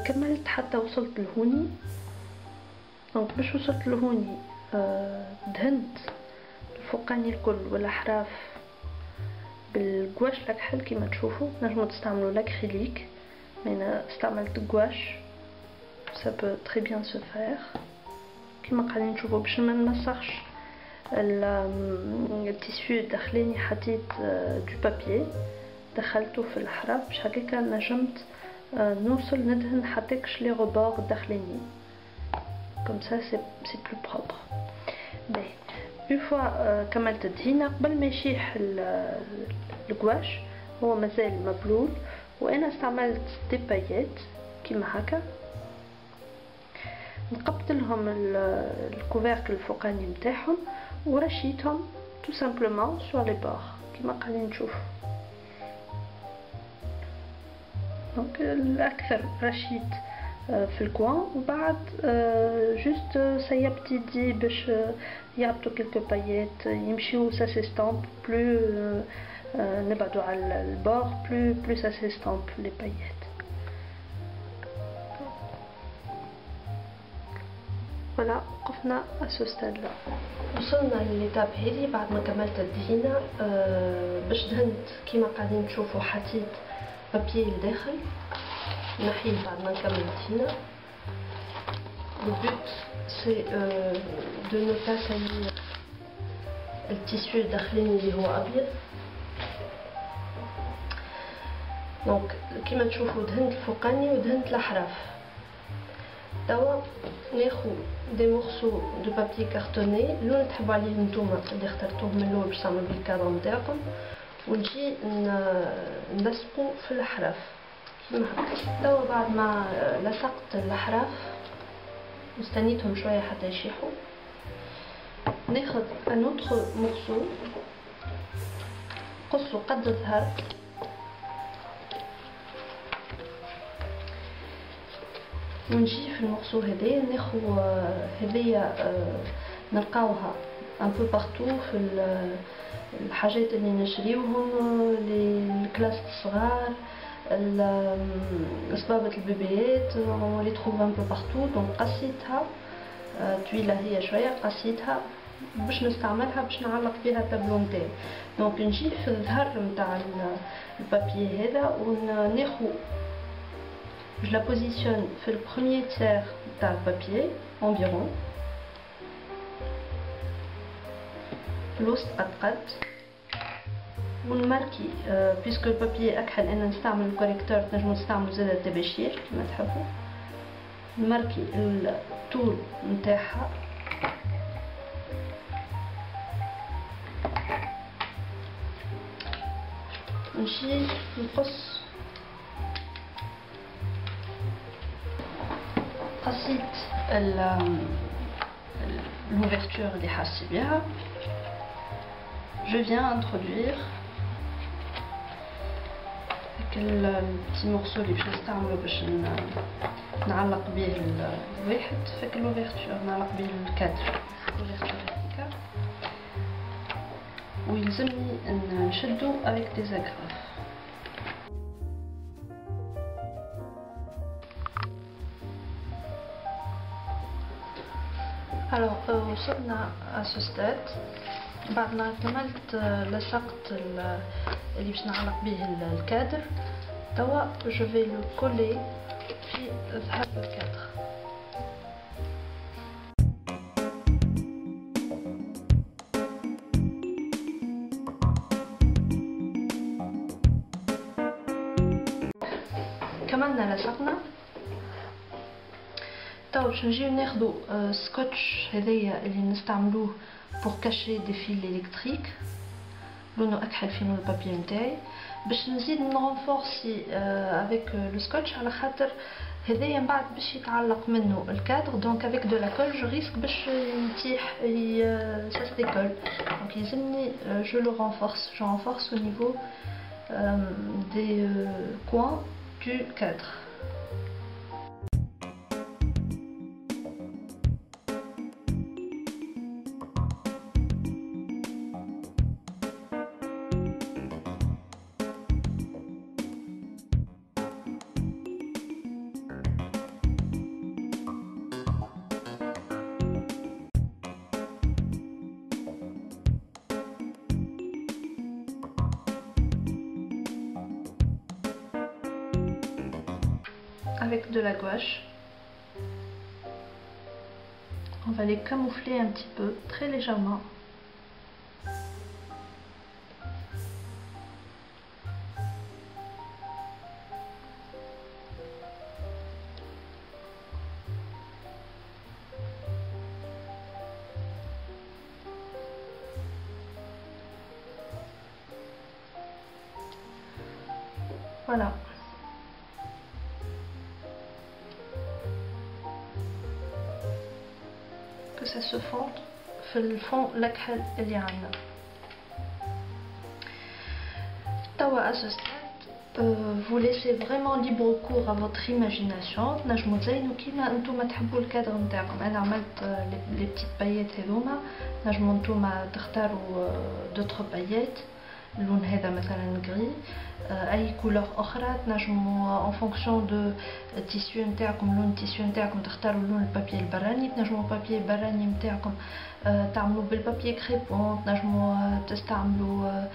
كملت حتى وصلت لهوني. دونك باش وصلت لهوني دهنت الفوقاني الكل والاحراف بالقواش الكحل كيما تشوفوا. تنجموا تستعملوا لاكريليك، انا استعملت قواش ça peut très bien se faire كيما قاعدين تشوفوا. باش ما نمسخش التيسيو الداخلاني حطيت دو بابي دخلته في الاحراف باش هكاك نجمت نوصل ندهن حتىكش لي غبار الداخلانيين. comme ça c'est plus propre. باهي اون فوا كملت الدهينه قبل ما يشيح القواش هو مازال مبلول، وانا استعملت دي بايات كيما هكا نقبت لهم الكوفركل الفوقاني نتاعهم ورشيتهم تو سامبلومون سور لي بور كيما قاعدين تشوفوا. دونك الاكثر رشيت في الكوان وبعد جوست سيبت يدي باش يهبطوا كلكو بايات يمشيو ساسيستامب بلو نبعدو على البور بلو ساسيستامب لي بايات. فوالا وقفنا اسو ستاد لا. وصلنا لليتاب هذه بعد ما كملت الدهينه. باش دهنت كيما قاعدين تشوفوا حطيت بابي لداخل نحيه بعد ما نكمل الدهينه. لو بوت سي دو نو با سالير التيسيو الداخلاني اللي هو ابيض. دونك كيما تشوفوا دهنت الفوقاني ودهنت الاحراف. توا ناخذ دي مورسو دو بابي كارتوني اللون تحبوا عليه نتوما اللي اخترتوه من الاول باش تعملوا بيه الكادر نتاعكم، ونجي نلصقو في الاحراف كيما هكا. توا بعد ما لصقت الاحراف واستنيتهم شويه حتى يشيحوا، ناخذ ان اوتر مورسو قصو قد الظهر ونجي في المقصو هذايا ناخذ هذيا نلقاوها ان بو بارتو في الحاجات اللي نشريوهم للكلاس الصغار صبابة البيبيات ولي تخوف ان بو بارتو. دونك قصيتها طويله هي شويه قصيتها باش نستعملها باش نعلق بها التابلو نتاعي. دونك نجي في الظهر نتاع البابي هذا وناخذ je la positionne في le premier tiers تاع البابي environ الوسط قد ونماركي بيسكو البابي اكحل انا نستعمل الكوريكتور تنجمو نستعملو زاده التباشير كيما تحبوا. نماركي الطول نتاعها نجي نقص. قصيت l'ouverture اللي حاسي بها. je viens introduire البتي مورسو اللي باش نستعملو باش نعلق به الواحد فك l'ouverture نعلق به الكادر l'ouverture هكا، ويلزمني نشدو avec des agrafes. alors وصلنا à ce stade بعد ما كملت لصقت اللي باش نعلق به الكادر. توا je vais le coller في ظهر الكادر. كملنا لصقنا. توا باش نجيو ناخدو سكوتش هذايا اللي نستعملوه بور كاشي دي فيل الكتريك لونو اكحل في لون البابي نتاعي باش نزيد نرونفورسي افيك لو سكوتش على خاطر هذايا من بعد باش يتعلق منه الكادر. دونك افيك دو لا كول جو ريسك باش يتيح سا سي ديكول. دونك يلزمني جو لو رونفورس au niveau des coins du cadre. avec de la gouache. On va les camoufler un petit peu, très légèrement. Voilà. Que ça se fonde في الفond الأكحل اللي عندنا. توا à ce stade, vous laissez vraiment libre cours à votre imagination. تنجموا تزينوا كيما انتوما تحبوا الكادر نتاعكم. انا عملت les petites paillettes هذوما. تنجموا انتوما تختاروا d'autres paillettes. اللون هذا مثلا gris. اي كولور اخرى تنجموا en fonction de التيسيو نتاعكم لون التيسيو نتاعكم تختاروا لون البابي البراني. تنجموا البابي البراني نتاعكم تعملوا بالبابي كريبون. تنجموا تستعملوا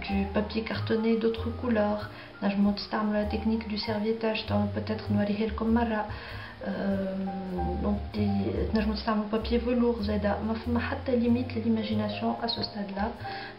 du papier cartonné d'autres couleurs. تنجموا تستعملوا la technique du serviettage. peut-être نوريها لكم مرة. donc تنجموا تستعملوا papier velours زادا. ما فما حتى ليميت للإيماجيناسيون à ce stade là.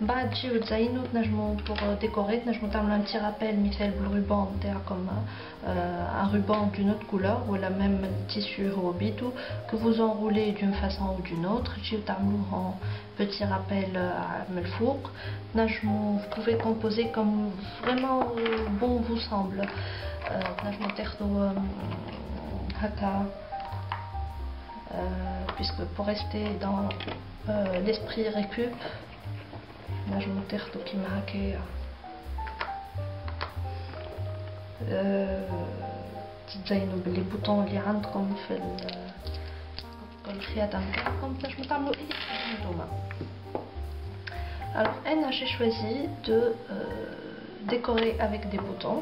بعد تجيو تزينوا تنجموا pour décorer تنجموا تعملوا un petit rappel مثال بالروبان نتاعكم un ruban d'une autre couleur ou la même tissu robitou que vous enroulez d'une façon ou d'une autre. تجيو تعملوه en petit rappel من الفوق. تنجموا vous pouvez composer comme vraiment bon vous semble. تنجموا تاخذوا هكا puisque pour rester dans l'esprit récup نجموا تاخذوا كيما هكايا تزينوا باللي بوطون اللي عندكم في الخياطة نتاعكم. تنجموا تعملوا اي حاجة نتوما. alors انا j'ai choisi de décorer avec des boutons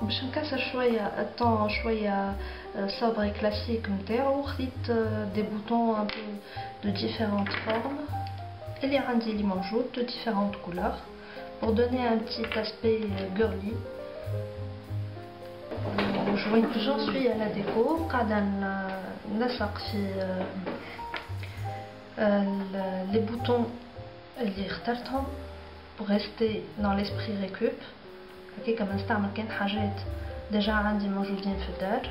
باش نكسر شوية الطون شوية sobre et classique نتاعو. خديت des boutons un peu de différentes formes اللي عندي اللي موجود de différentes couleurs pour donner un petit aspect girly. j'en suis à la déco. قاعدة نلصق في les boutons اللي اخترتهم pour rester dans l'esprit récup. هكاكا ما نستعمل كان حاجات ديجا عندي موجودين في الدار.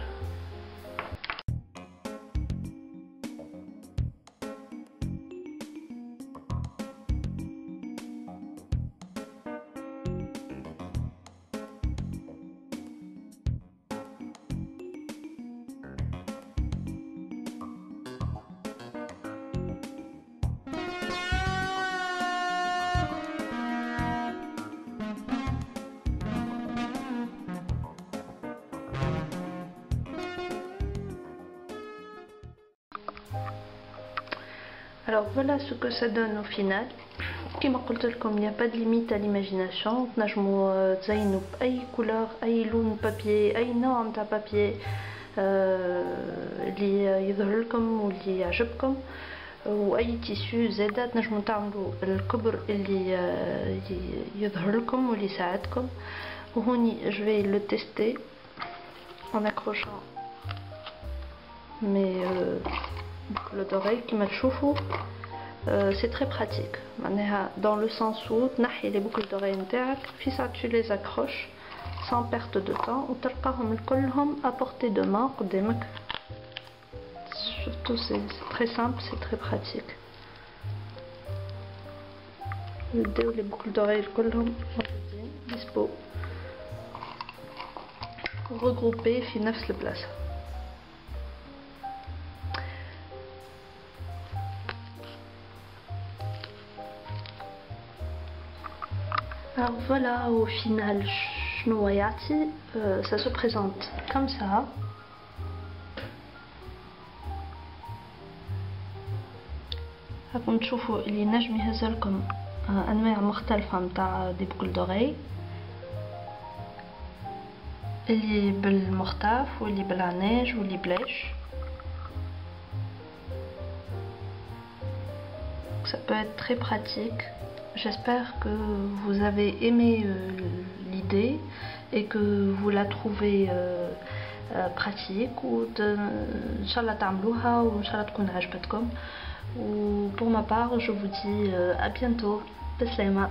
Alors voilà ce que ça donne au final. كما قلت لكم il n'y a pas de limite à l'imagination. تنجموا تزينوا بأي كولور أي لون بابي أي نوع نتاع بابي اللي يظهر لكم واللي يعجبكم وأي تيسيو زادا. تنجموا تعملوا الكبر اللي يظهر لكم واللي يساعدكم. وهوني je vais le tester en accrochant mes boucles d'oreilles كما تشوفوا. c'est très pratique معناها dans le sens où تنحي les boucles d'oreilles نتاعك في ساعة tu les accroches sans perte de temps وتلقاهم كلهم à portée de main قدامك. surtout c'est très simple, c'est très pratique. نبداو les boucles d'oreilles كلهم موجودين dispo regroupés في نفس البلاصة. Alors voilà au final شنو يعطي. ça se présente comme ça. راكم تشوفوا اللي نجم يهزلكم انواع مختلفة متاع دي بوكل دوغي اللي بالمختاف واللي بالعناج واللي بلاش. ça peut être très pratique. J'espère que vous avez aimé l'idée et que vous la trouvez pratique ou Inch'Allah تعملوها و Inch'Allah تكون عجبتكم. و pour ma part je vous dis à bientôt. بسلامة.